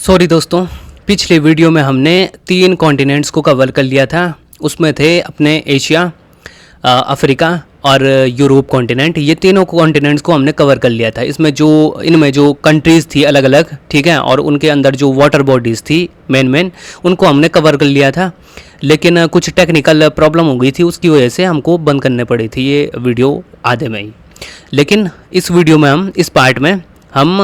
Sorry दोस्तों, पिछले video में हमने 3 कॉन्टिनेंट्स को कवर कर लिया था। उसमें थे अपने एशिया, अफ्रीका और यूरोप कॉन्टिनेंट। ये तीनों कॉन्टिनेंट्स को हमने कवर कर लिया था। इनमें जो कंट्रीज़ थी अलग अलग, ठीक है, और उनके अंदर जो वाटर बॉडीज़ थी मेन उनको हमने कवर कर लिया था। लेकिन कुछ टेक्निकल प्रॉब्लम हो गई थी, उसकी वजह से हमको बंद करने पड़ी थी ये वीडियो आधे में ही। लेकिन इस वीडियो में इस पार्ट में हम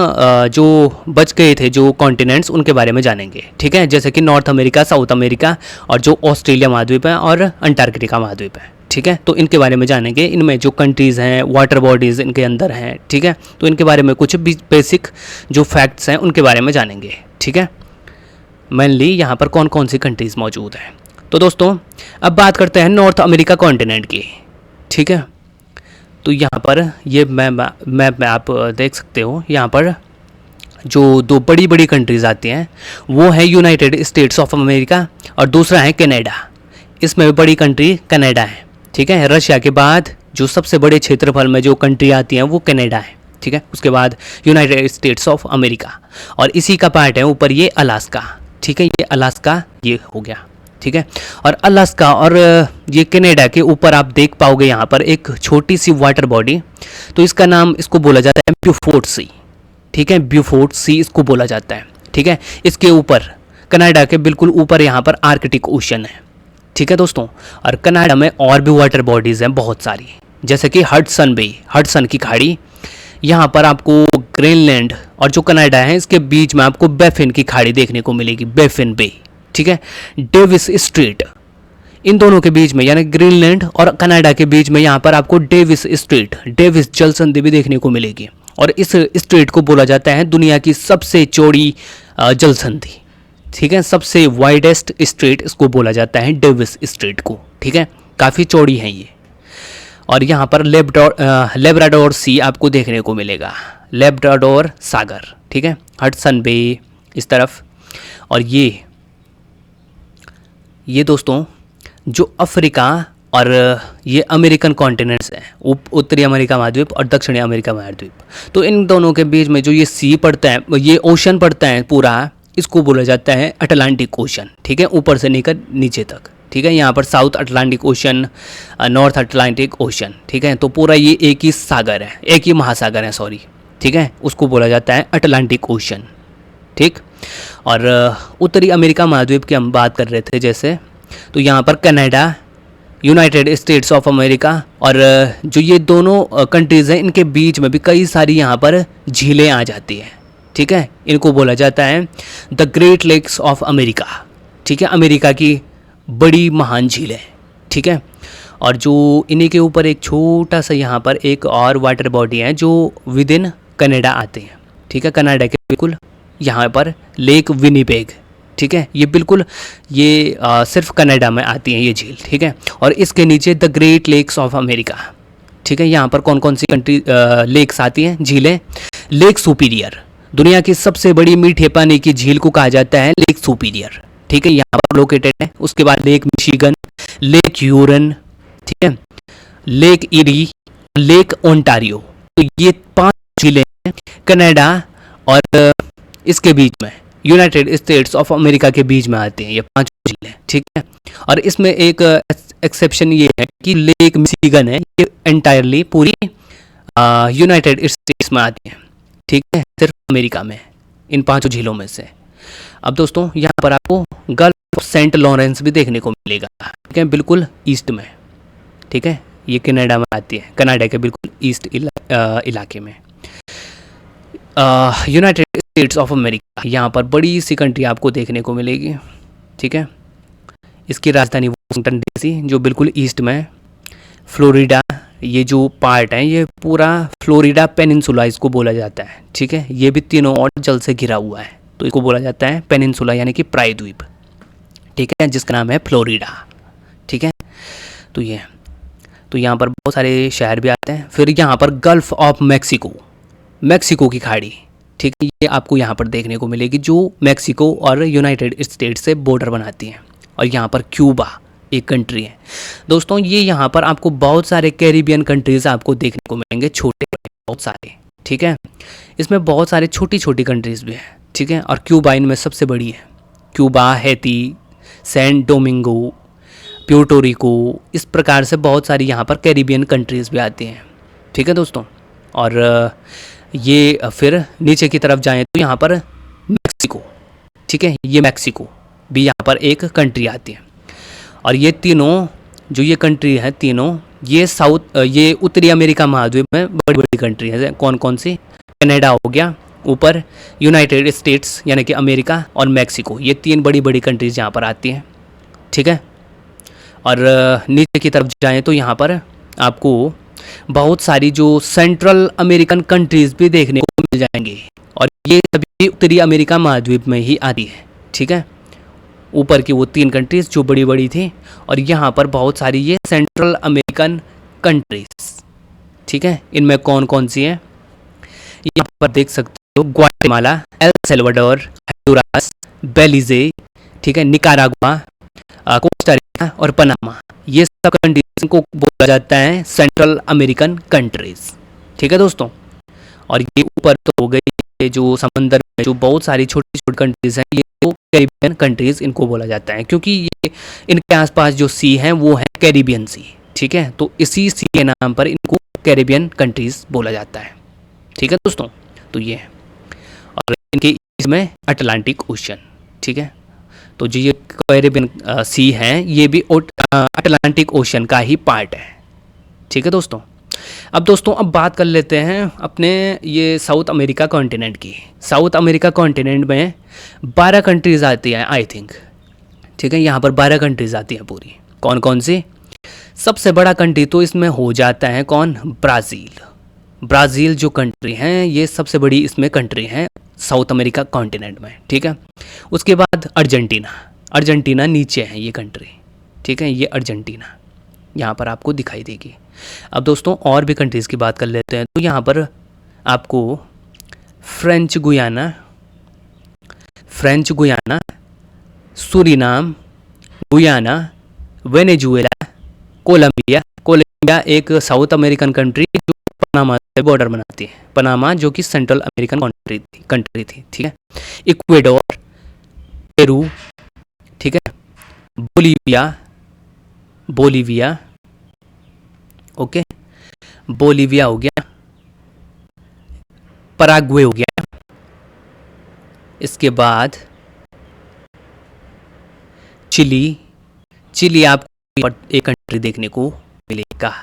जो बच गए थे जो कॉन्टिनेंट्स उनके बारे में जानेंगे, ठीक है। जैसे कि नॉर्थ अमेरिका, साउथ अमेरिका और जो ऑस्ट्रेलिया महाद्वीप है और अंटार्कटिका महाद्वीप है, ठीक है। तो इनके बारे में जानेंगे। इनमें जो कंट्रीज़ हैं, वाटर बॉडीज़ इनके अंदर हैं, ठीक है। तो इनके बारे में कुछ बेसिक जो फैक्ट्स हैं उनके बारे में जानेंगे, ठीक है। मेनली यहाँ पर कौन कौन सी कंट्रीज़ मौजूद हैं। तो दोस्तों अब बात करते हैं नॉर्थ अमेरिका कॉन्टिनेंट की, ठीक है। तो यहाँ पर ये मैप में आप देख सकते हो, यहाँ पर जो दो बड़ी बड़ी कंट्रीज़ आती हैं वो है यूनाइटेड स्टेट्स ऑफ अमेरिका और दूसरा है कनाडा। इसमें बड़ी कंट्री कनाडा है, ठीक है। रशिया के बाद जो सबसे बड़े क्षेत्रफल में जो कंट्री आती हैं वो कनाडा है, ठीक है। उसके बाद यूनाइटेड स्टेट्स ऑफ अमेरिका और इसी का पार्ट है ऊपर ये अलास्का, ठीक है। ये अलास्का ये हो गया, ठीक है। और अलास्का और ये कनाडा के ऊपर आप देख पाओगे यहाँ पर एक छोटी सी वाटर बॉडी। तो इसका नाम, इसको बोला जाता है ब्यूफोर्ट सी, ठीक है। ब्यूफोर्ट सी इसको बोला जाता है, ठीक है। इसके ऊपर कनाडा के बिल्कुल ऊपर यहाँ पर आर्कटिक ओशन है, ठीक है दोस्तों। और कनाडा में और भी वाटर बॉडीज़ हैं बहुत सारी, जैसे कि हडसन बे, हडसन की खाड़ी। यहाँ पर आपको ग्रीनलैंड और जो कनाडा है इसके बीच में आपको बैफिन की खाड़ी देखने को मिलेगी, बैफिन बे, ठीक है। डेविस स्ट्रेट, इन दोनों के बीच में यानी ग्रीनलैंड और कनाडा के बीच में यहाँ पर आपको डेविस स्ट्रेट, डेविस जल संधि भी देखने को मिलेगी। और इस स्ट्रेट को बोला जाता है दुनिया की सबसे चौड़ी जल संधि, ठीक है। सबसे वाइडेस्ट स्ट्रेट इसको बोला जाता है डेविस स्ट्रेट को, ठीक है। काफ़ी चौड़ी है ये। और यहाँ पर लेब्राडोर सी आपको देखने को मिलेगा, लेब्राडोर सागर, ठीक है। हडसन बे इस तरफ। और ये दोस्तों जो अफ्रीका और ये अमेरिकन कॉन्टिनेंट्स हैं, उत्तरी अमेरिका महाद्वीप और दक्षिणी अमेरिका महाद्वीप, तो इन दोनों के बीच में जो ये सी पड़ता है, ये ओशन पड़ता है पूरा, इसको बोला जाता है अटलांटिक ओशन, ठीक है। ऊपर से लेकर नीचे तक, ठीक है। यहाँ पर south Atlantic ocean, north Atlantic ocean, ठीक है। तो पूरा ये एक ही सागर है, एक ही महासागर है, सॉरी, ठीक है। उसको बोला जाता है अटलांटिक ओशन, ठीक। और उत्तरी अमेरिका महाद्वीप की हम बात कर रहे थे जैसे, तो यहाँ पर Canada, United states of America और जो ये दोनों कंट्रीज़ हैं इनके बीच में भी कई सारी यहाँ पर झीलें आ जाती हैं, ठीक है। इनको बोला जाता है the great lakes of America, ठीक है। अमेरिका की बड़ी महान झीलें, ठीक है। और जो इन्हीं के ऊपर एक छोटा सा यहाँ पर एक और वाटर बॉडी है जो विद इन कनाडा आते हैं, ठीक है। कनाडा के बिल्कुल यहाँ पर लेक विनिपेग, ठीक है। ये बिल्कुल ये सिर्फ कनाडा में आती हैं ये झील, ठीक है। और इसके नीचे the great lakes of America, ठीक है। यहाँ पर कौन कौन सी कंट्री लेक्स आती हैं, झीलें। लेक सुपीरियर, दुनिया की सबसे बड़ी मीठे पानी की झील को कहा जाता है लेक सुपीरियर, ठीक है। यहाँ पर लोकेटेड है। उसके बाद लेक मिशिगन, लेक ह्यूरन, ठीक है, लेक इरी, लेक ओंटारियो। तो ये 5 झीलें हैं कनाडा और इसके बीच में यूनाइटेड स्टेट्स ऑफ अमेरिका के बीच में आते हैं ये 5 झीलें, ठीक है। और इसमें एक एक्सेप्शन ये है कि लेक मिशिगन है, ये एंटायरली पूरी यूनाइटेड स्टेट्स में आती है, ठीक है, सिर्फ अमेरिका में, इन 5 झीलों में से। अब दोस्तों यहाँ पर आपको गल्फ ऑफ सेंट लॉरेंस भी देखने को मिलेगा, ठीक है, बिल्कुल ईस्ट में, ठीक है। ये कनाडा में आती है, कनाडा के बिल्कुल ईस्ट इलाके में। यूनाइटेड स्टेट्स ऑफ अमेरिका, यहाँ पर बड़ी सी कंट्री आपको देखने को मिलेगी, ठीक है। इसकी राजधानी वाशिंगटन डीसी जो बिल्कुल ईस्ट में। फ्लोरिडा, ये जो पार्ट है ये पूरा फ्लोरिडा पेनिनसुला इसको बोला जाता है, ठीक है। ये भी तीनों और जल से घिरा हुआ है, तो इसको बोला जाता है पेनिनसुला यानी कि प्रायद्वीप, ठीक है, जिसका नाम है फ्लोरिडा, ठीक है। तो यहाँ पर बहुत सारे शहर भी आते हैं। फिर यहाँ पर गल्फ ऑफ मैक्सिको, मैक्सिको की खाड़ी, ठीक है, ये आपको यहाँ पर देखने को मिलेगी जो मैक्सिको और यूनाइटेड स्टेट्स से बॉर्डर बनाती हैं। और यहाँ पर क्यूबा एक कंट्री है दोस्तों। ये यहाँ पर आपको बहुत सारे कैरिबियन कंट्रीज़ आपको देखने को मिलेंगे, छोटे बहुत सारे, ठीक है। इसमें बहुत सारे छोटी छोटी कंट्रीज़ भी हैं, ठीक है, और क्यूबा इनमें सबसे बड़ी है। क्यूबा, हैती, सैन डोमिंगो, प्यूर्टोरिको, इस प्रकार से बहुत सारी यहाँ पर कैरिबियन कंट्रीज़ भी आती हैं। ठीक है दोस्तों, और ये फिर नीचे की तरफ जाएं तो यहाँ पर मैक्सिको, ठीक है, ये मैक्सिको भी यहाँ पर एक कंट्री आती है। और ये तीनों जो ये कंट्री है तीनों, ये उत्तरी अमेरिका महाद्वीप में बड़ी बड़ी कंट्री है। कौन कौन सी? कनाडा हो गया ऊपर, यूनाइटेड स्टेट्स यानी कि अमेरिका, और मैक्सिको, ये तीन बड़ी बड़ी कंट्रीज यहाँ पर आती हैं। ठीक है, और नीचे की तरफ जाएं तो यहाँ पर आपको बहुत सारी जो सेंट्रल अमेरिकन कंट्रीज़ भी देखने को मिल जाएंगी, और ये सभी उत्तरी अमेरिका महाद्वीप में ही आती है। ठीक है, ऊपर की वो तीन कंट्रीज़ जो बड़ी बड़ी थी, और यहाँ पर बहुत सारी ये सेंट्रल अमेरिकन कंट्रीज़। ठीक है, इनमें कौन कौन सी हैं यहाँ पर देख सकते हो? ग्वाटेमाला, एल सल्वाडोर, हंडुरास, बेलीजे, ठीक है, निकारागुआ, कोस्टा रिका और पनामा, ये सब कंट्रीज को बोला जाता है सेंट्रल अमेरिकन कंट्रीज। ठीक है दोस्तों, और ये ऊपर तो हो गई ये जो समंदर में जो बहुत सारी छोटी छोटी कंट्रीज हैं, ये तो कैरिबियन कंट्रीज इनको बोला जाता है, क्योंकि ये इनके आसपास जो सी हैं वो है कैरिबियन सी। ठीक है, तो इसी सी के नाम पर इनको कैरिबियन कंट्रीज बोला जाता है। ठीक है दोस्तों, तो ये है, और इनके इसमें अटलांटिक ओशन। ठीक है, तो जो ये कैरिबियन सी हैं ये भी अटलांटिक ओशन का ही पार्ट है। ठीक है दोस्तों, अब दोस्तों अब बात कर लेते हैं अपने ये साउथ अमेरिका कॉन्टिनेंट की। साउथ अमेरिका कॉन्टिनेंट में 12 कंट्रीज़ आती हैं आई थिंक। ठीक है, यहाँ पर 12 कंट्रीज़ आती हैं पूरी। कौन कौन सी? सबसे बड़ा कंट्री तो इसमें हो जाता है कौन? ब्राज़ील। ब्राज़ील जो कंट्री हैं ये सबसे बड़ी इसमें कंट्री हैं साउथ अमेरिका कॉन्टिनेंट में। ठीक है, उसके बाद अर्जेंटीना। अर्जेंटीना नीचे है ये कंट्री। ठीक है, ये अर्जेंटीना यहाँ पर आपको दिखाई देगी। अब दोस्तों और भी कंट्रीज़ की बात कर लेते हैं, तो यहाँ पर आपको French Guiana, Suriname, Guyana, Venezuela, Colombia एक साउथ अमेरिकन कंट्री जो पनामा से बॉर्डर बनाती है। पनामा जो कि सेंट्रल अमेरिकन कंट्री थी। ठीक है, इक्वेडोर, पेरू, ठीक है, बोलीविया, ओके, बोलीविया हो गया, पराग्वे हो गया, इसके बाद चिली आपको एक कंट्री देखने को मिलेगा।